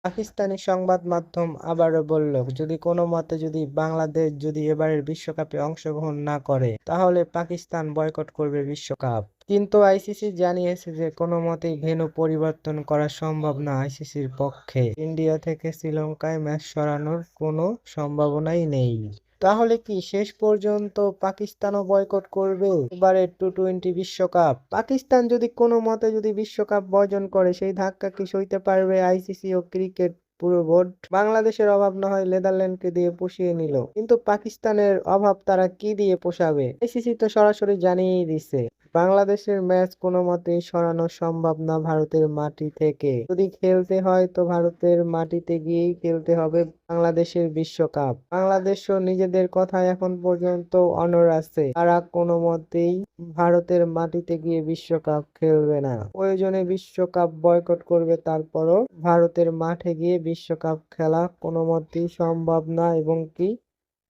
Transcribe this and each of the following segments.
পাকিস্তানি সংবাদ মাধ্যম আবারও বলল, যদি কোনো মতে যদি বাংলাদেশ যদি এবারের বিশ্বকাপে অংশগ্রহণ না করে তাহলে পাকিস্তান বয়কট করবে বিশ্বকাপ। কিন্তু আইসিসি জানিয়েছে যে কোনো মতেই ভেন্যু পরিবর্তন করা সম্ভব না আইসিসির পক্ষে। ইন্ডিয়া থেকে শ্রীলঙ্কায় ম্যাচ সরানোর কোনো সম্ভাবনাই নেই। তাহলে কি শেষ পর্যন্ত পাকিস্তানও বয়কট করবে এবারের টি-20 বিশ্বকাপ? পাকিস্তান যদি কোনো মতে যদি বিশ্বকাপ বর্জন করে সেই ধাক্কা কি সইতে পারবে আইসিসি ও ক্রিকেট পুরো বোর্ড? বাংলাদেশের অভাব না হয় নেদারল্যান্ডকে দিয়ে পুষিয়ে নিল, কিন্তু পাকিস্তানের অভাব তারা কি দিয়ে পোষাবে? আইসিসি তো সরাসরি জানিয়েই দিছে বাংলাদেশের ম্যাচ কোনো মতেই সরানো সম্ভব না ভারতের মাটি থেকে। যদি খেলতে হয় তো ভারতের মাটিতে গিয়েই খেলতে হবে বাংলাদেশের বিশ্বকাপ। বাংলাদেশও নিজেদের কথায় এখন পর্যন্ত অনড় আছে, তারা কোনো মতেই ভারতের মাটিতে গিয়ে বিশ্বকাপ খেলবে না। প্রয়োজনে বিশ্বকাপ বয়কট করবে, তারপরও ভারতের মাঠে গিয়ে বিশ্বকাপ খেলা কোনো মতেই সম্ভব না, এবং কি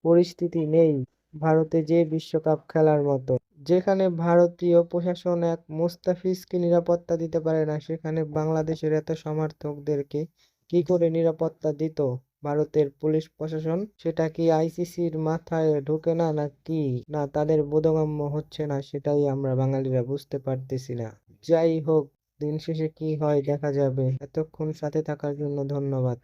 পরিস্থিতি নেই ভারতে যে বিশ্বকাপ খেলার মতো। যেখানে ভারতীয় প্রশাসন এক মুস্তাফিজকে নিরাপত্তা দিতে পারে না, সেখানে বাংলাদেশের এত সমর্থকদেরকে কি করে নিরাপত্তা দিত ভারতের পুলিশ প্রশাসন? সেটা কি আইসিসির মাথায় ঢোকে না, নাকি না তাদের বোধগম্য হচ্ছে না, সেটাই আমরা বাঙালিরা বুঝতে পারতেছি না। যাই হোক, দিন শেষে কি হয় দেখা যাবে। এতক্ষণ সাথে থাকার জন্য ধন্যবাদ।